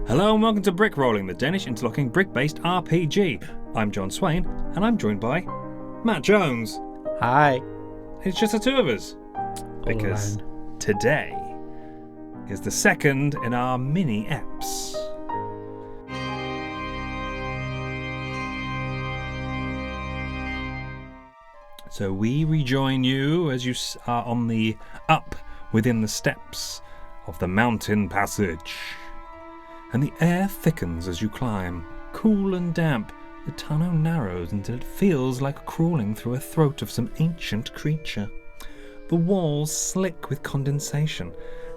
Hello and welcome to Brick Rolling, the Danish interlocking brick-based RPG. I'm John Swain, and I'm joined by Matt Jones. Hi. It's just the two of us. Because today is the second in our mini-eps. So we rejoin you as you are on the up within the steps of the mountain passage. And the air thickens as you climb. Cool and damp, the tunnel narrows until it feels like crawling through a throat of some ancient creature. The walls slick with condensation,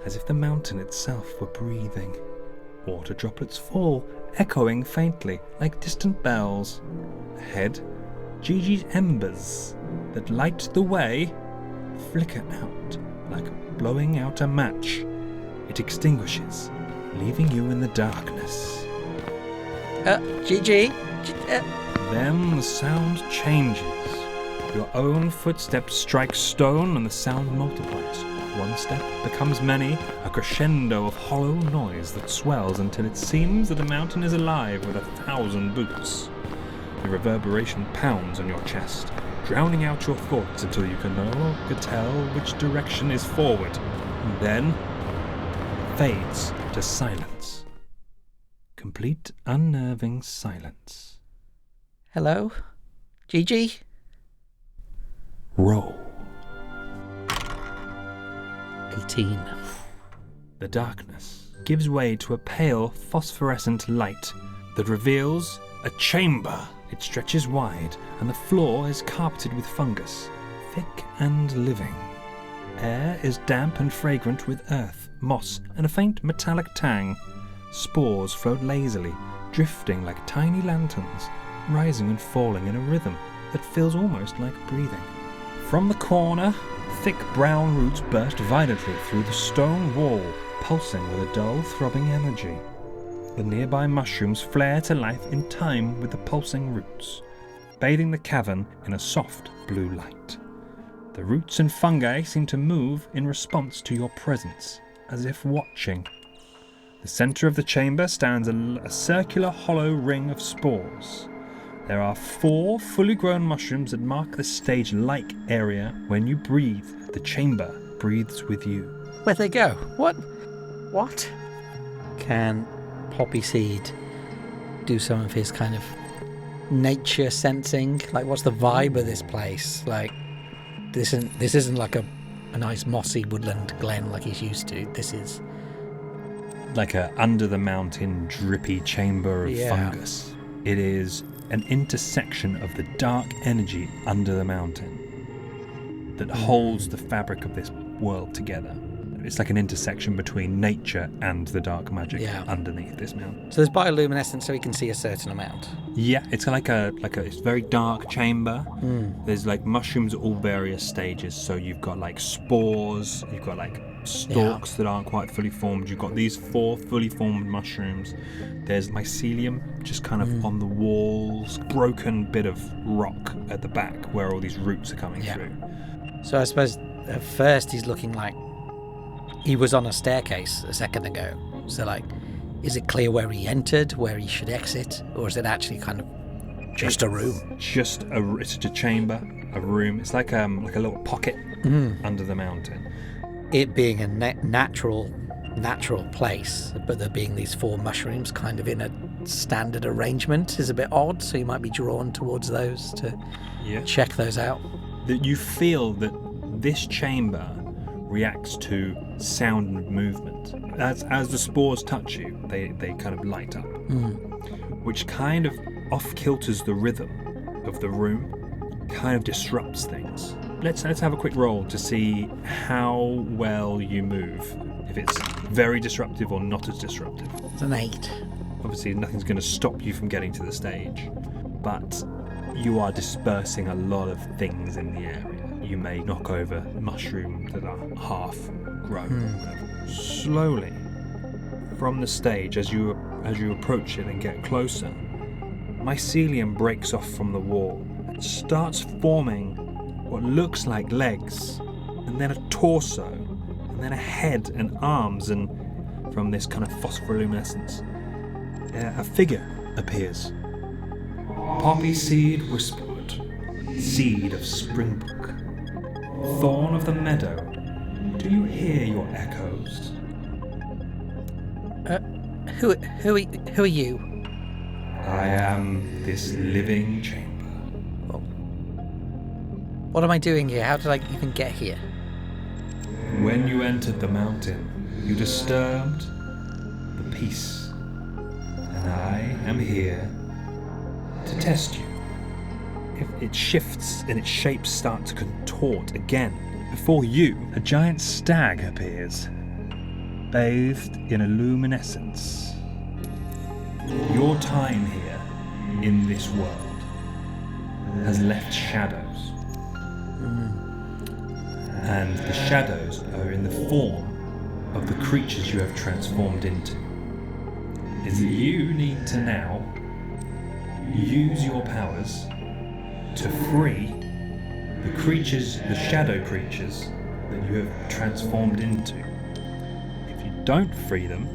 as if the mountain itself were breathing. Water droplets fall, echoing faintly like distant bells. Ahead, Gigi's embers that light the way flicker out like blowing out a match. It extinguishes, leaving you in the darkness. Gigi? Then the sound changes. Your own footsteps strike stone and the sound multiplies. One step becomes many, a crescendo of hollow noise that swells until it seems that the mountain is alive with 1,000 boots. The reverberation pounds on your chest, drowning out your thoughts until you can no longer tell which direction is forward. And then fades to silence. Complete unnerving silence. Hello? Gigi? Roll. 18. The darkness gives way to a pale phosphorescent light that reveals a chamber. It stretches wide and the floor is carpeted with fungus, thick and living. Air is damp and fragrant with earth, moss, and a faint metallic tang. Spores float lazily, drifting like tiny lanterns, rising and falling in a rhythm that feels almost like breathing. From the corner, thick brown roots burst violently through the stone wall, pulsing with a dull, throbbing energy. The nearby mushrooms flare to life in time with the pulsing roots, bathing the cavern in a soft blue light. The roots and fungi seem to move in response to your presence, as if watching. The centre of the chamber stands a circular hollow ring of spores. There are 4 fully grown mushrooms that mark the stage-like area. When you breathe, the chamber breathes with you. Where'd they go? What? Can Poppyseed do some of his kind of nature sensing? Like, what's the vibe of this place? Like, this isn't like a nice mossy woodland glen like he's used to. This is like a under the mountain drippy chamber of fungus. It is an intersection of the dark energy under the mountain that holds the fabric of this world together. It's like an intersection between nature and the dark magic underneath this mountain. So there's bioluminescence, so we can see a certain amount. Yeah, it's like a it's very dark chamber. There's like mushrooms at all various stages. So you've got like spores, you've got like stalks that aren't quite fully formed. You've got these 4 fully formed mushrooms. There's mycelium just kind of on the walls, broken bit of rock at the back where all these roots are coming through. So I suppose at first he's looking like he was on a staircase a second ago. So, like, is it clear where he entered, where he should exit, or is it actually kind of just a room? It's a chamber, a room. It's like a little pocket under the mountain. It being a natural place, but there being these 4 mushrooms kind of in a standard arrangement is a bit odd. So you might be drawn towards those to check those out. That you feel that this chamber reacts to sound and movement. As the spores touch you, they kind of light up, which kind of off-kilters the rhythm of the room, kind of disrupts things. Let's have a quick roll to see how well you move, if it's very disruptive or not as disruptive. It's an 8. Obviously, nothing's going to stop you from getting to the stage, but you are dispersing a lot of things in the area. You may knock over mushrooms that are half grown. Slowly, from the stage, as you approach it and get closer, mycelium breaks off from the wall and starts forming what looks like legs, and then a torso, and then a head and arms, and from this kind of phospholuminescence. a figure appears. Poppyseed whisperwood, seed of Springbrook, thorn of the meadow, do you hear your echoes? Who are you? I am this living chamber. What am I doing here? How did I even get here? When you entered the mountain, you disturbed the peace. And I am here to test you. If it shifts and its shapes start to contort again, before you, a giant stag appears, bathed in a luminescence. Your time here, in this world, has left shadows. And the shadows are in the form of the creatures you have transformed into. Is that you need to now use your powers to free the creatures, the shadow creatures that you have transformed into. If you don't free them,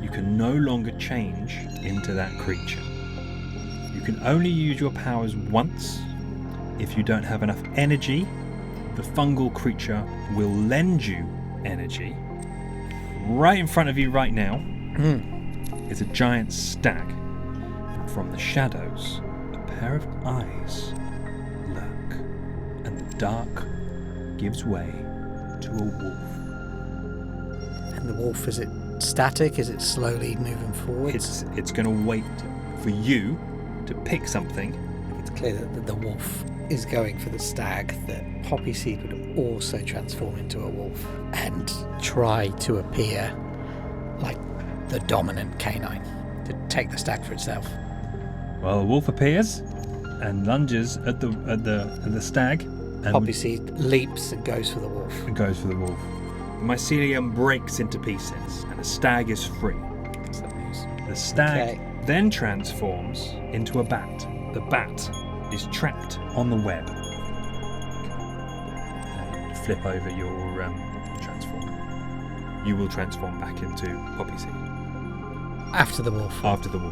you can no longer change into that creature. You can only use your powers once. If you don't have enough energy, the fungal creature will lend you energy. Right in front of you right now is a giant stag. From the shadows, a pair of eyes lurk, and the dark gives way to a wolf. And the wolf, is it static? Is it slowly moving forward? It's going to wait for you to pick something. It's clear that the wolf is going for the stag, that Poppyseed would also transform into a wolf and try to appear like the dominant canine to take the stag for itself. Well, the wolf appears and lunges at the stag. And Poppyseed leaps and goes for the wolf. The mycelium breaks into pieces and the stag is free. The stag then transforms into a bat. The bat is trapped on the web. Flip over your transform. You will transform back into Poppyseed. After the wolf.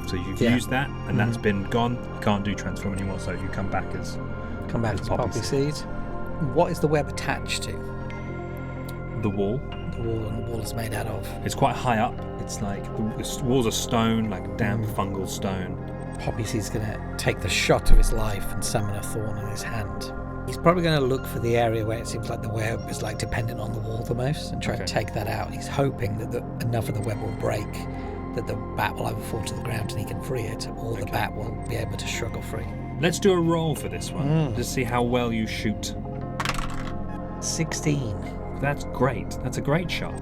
So you've used that, and that's been gone. You can't do transform anymore, so you come back as Poppyseed. What is the web attached to? The wall. The wall, and the wall is made out of? It's quite high up. It's like the walls are stone, like damp fungal stone. Poppyseed's going to take the shot of his life and summon a thorn in his hand. He's probably going to look for the area where it seems like the web is like dependent on the wall the most and try to take that out. He's hoping that enough of the web will break, that the bat will either fall to the ground and he can free it, or the bat will be able to struggle free. Let's do a roll for this one. Just see how well you shoot. 16. That's great. That's a great shot.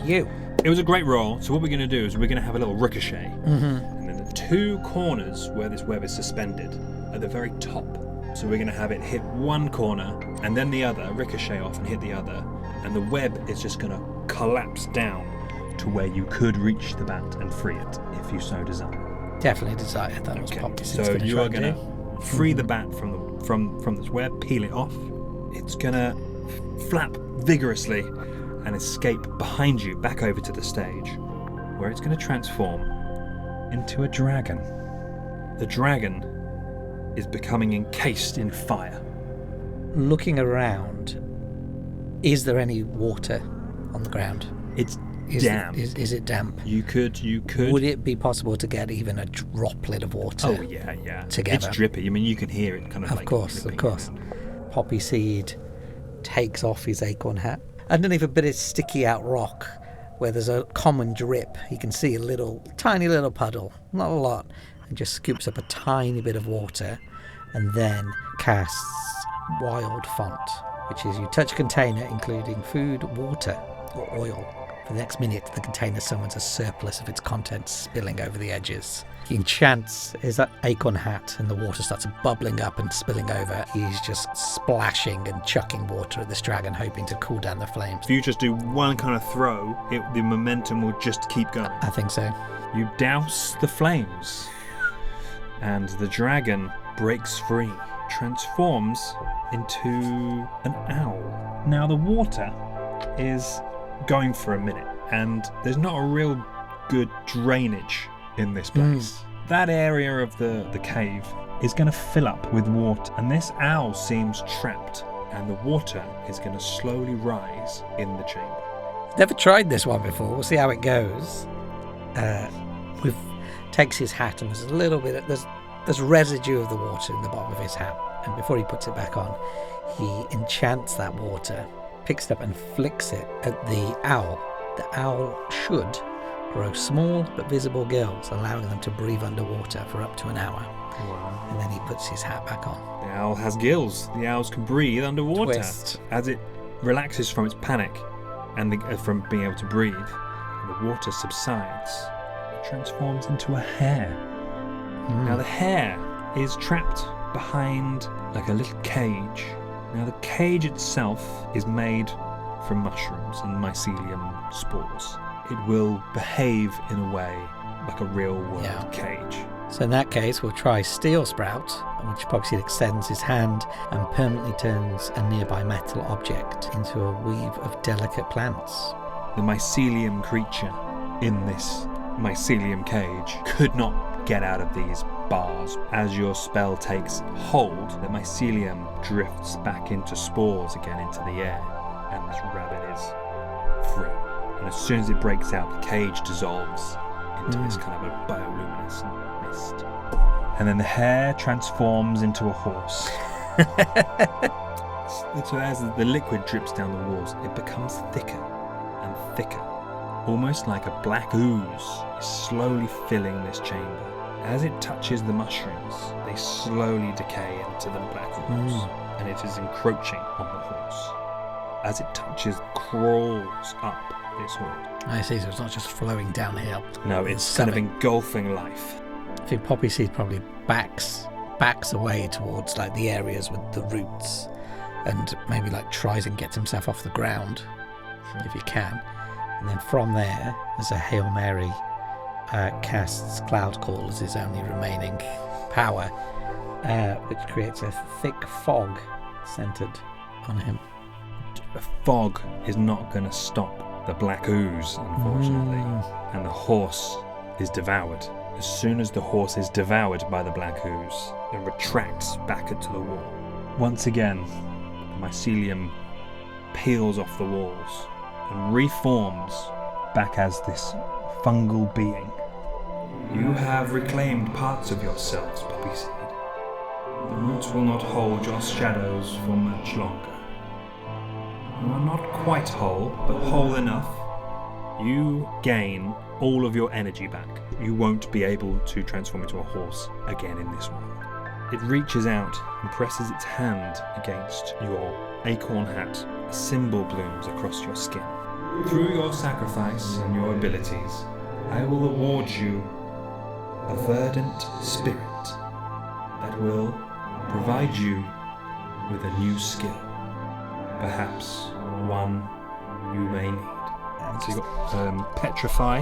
Phew. It was a great roll. So what we're going to do is we're going to have a little ricochet. And then the two corners where this web is suspended at the very top. So we're going to have it hit one corner and then the other, ricochet off and hit the other. And the web is just going to collapse down to where you could reach the bat and free it if you so desire. Definitely desire. That was Poppyseed's So you are going to free the bat from this web, peel it off. It's going to flap vigorously and escape behind you back over to the stage, where it's going to transform into a dragon. The dragon is becoming encased in fire. Looking around, is there any water on the ground? It's damp. Is it damp? You could. Would it be possible to get even a droplet of water? Oh yeah. Together. It's drippy. I mean, you can hear it kind of. Of course. Poppyseed takes off his acorn hat. Underneath a bit of sticky out rock, where there's a common drip, you can see a tiny little puddle, not a lot, and just scoops up a tiny bit of water, and then casts Wild Font, which is you touch a container including food, water, or oil. For the next minute, the container summons a surplus of its contents spilling over the edges. He enchants his acorn hat and the water starts bubbling up and spilling over. He's just splashing and chucking water at this dragon, hoping to cool down the flames. If you just do one kind of throw, the momentum will just keep going. I think so. You douse the flames, and the dragon breaks free, transforms into an owl. Now the water is going for a minute, and there's not a real good drainage in this place. That area of the cave is going to fill up with water, and this owl seems trapped, and the water is going to slowly rise in the chamber. Never tried this one before. We'll see how it goes. Takes his hat, and there's a little bit. There's residue of the water in the bottom of his hat, and before he puts it back on, he enchants that water, picks it up and flicks it at the owl. The owl should grow small but visible gills, allowing them to breathe underwater for up to an hour. Wow. And then he puts his hat back on. The owl has gills. The owls can breathe underwater. Twist. As it relaxes from its panic and from being able to breathe, and the water subsides, it transforms into a hare. Now the hare is trapped behind like a little cage. Now the cage itself is made from mushrooms and mycelium spores. It will behave in a way like a real world cage. So in that case, we'll try Steel Sprout, which Poppyseed extends his hand and permanently turns a nearby metal object into a weave of delicate plants. The mycelium creature in this mycelium cage could not get out of these bars. As your spell takes hold, the mycelium drifts back into spores again into the air, and this rabbit is free. And as soon as it breaks out, the cage dissolves into this kind of a bioluminescent mist. And then the hare transforms into a horse. So as the liquid drips down the walls, it becomes thicker and thicker, almost like a black ooze is slowly filling this chamber. As it touches the mushrooms, they slowly decay into the black ooze, and it is encroaching on the horse. As it touches, crawls up this horde. I see, so it's not just flowing downhill. No, it's kind of engulfing life. I think Poppyseed probably backs away towards like the areas with the roots, and maybe like tries and gets himself off the ground if he can. And then from there, as a Hail Mary, casts Cloud Call as his only remaining power, which creates a thick fog centered on him. A fog is not going to stop the black ooze, unfortunately, and the horse is devoured. As soon as the horse is devoured by the black ooze, it retracts back into the wall. Once again, the mycelium peels off the walls and reforms back as this fungal being. You have reclaimed parts of yourselves, Poppyseed. The roots will not hold your shadows for much longer. You are not quite whole, but whole enough. You gain all of your energy back. You won't be able to transform into a horse again in this world. It reaches out and presses its hand against your acorn hat. A symbol blooms across your skin. Through your sacrifice and your abilities, I will award you a verdant spirit that will provide you with a new skill. Perhaps one you may need. So you've got Petrify.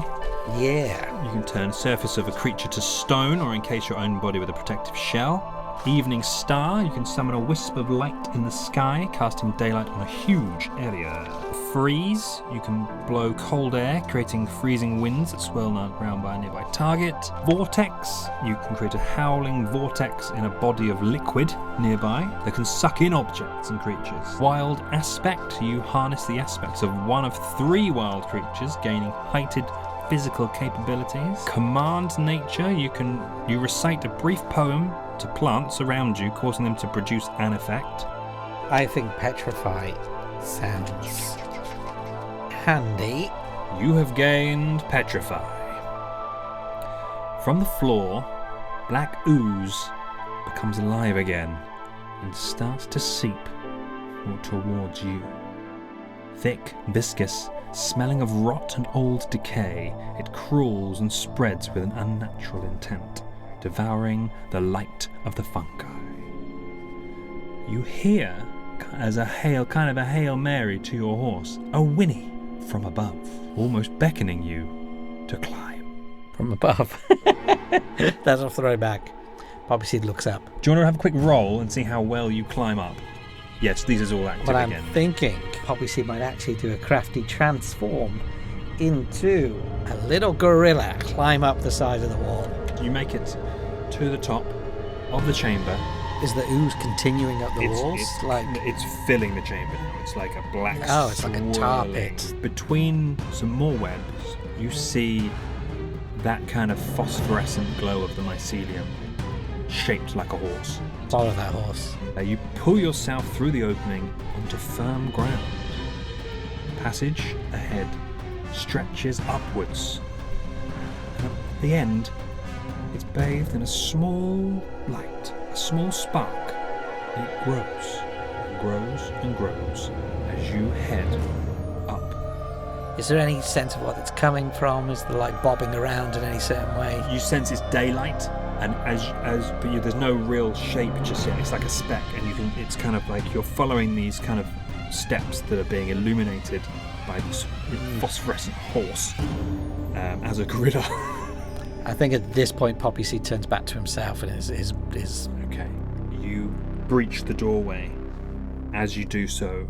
Yeah. You can turn surface of a creature to stone or encase your own body with a protective shell. Evening Star, you can summon a wisp of light in the sky, casting daylight on a huge area. Freeze, you can blow cold air, creating freezing winds that swirl around by a nearby target. Vortex, you can create a howling vortex in a body of liquid nearby that can suck in objects and creatures. Wild Aspect, you harness the aspects of one of 3 wild creatures, gaining heightened physical capabilities. Command Nature, you recite a brief poem to plants around you, causing them to produce an effect. I think Petrify sounds handy. You have gained Petrify. From the floor, black ooze becomes alive again and starts to seep towards you. Thick, viscous, smelling of rot and old decay, it crawls and spreads with an unnatural intent, devouring the light of the fungi. You hear, as a Hail Mary to your horse, a whinny from above, almost beckoning you to climb. From above. That's off the road back. Poppyseed looks up. Do you want to have a quick roll and see how well you climb up? Yes, these are all active But again. I'm thinking Poppyseed might actually do a crafty transform into a little gorilla, climb up the side of the wall. You make it to the top of the chamber. Is the ooze continuing up the walls? It's filling the chamber now. It's like a black. Oh, it's like a tar swirling. pit. Between some more webs, you see that kind of phosphorescent glow of the mycelium, shaped like a horse. Follow that horse. You pull yourself through the opening onto firm ground. The passage ahead stretches upwards, and at the end, it's bathed in a small light, a small spark. It grows and grows and grows as you head up. Is there any sense of what it's coming from? Is the light bobbing around in any certain way? You sense it's daylight, and there's no real shape just yet. It's like a speck, and it's kind of like you're following these kind of steps that are being illuminated by this phosphorescent horse as a gritter. I think at this point, Poppyseed turns back to himself and is Okay. You breach the doorway. As you do so,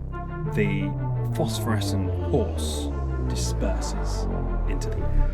the phosphorescent horse disperses into the air.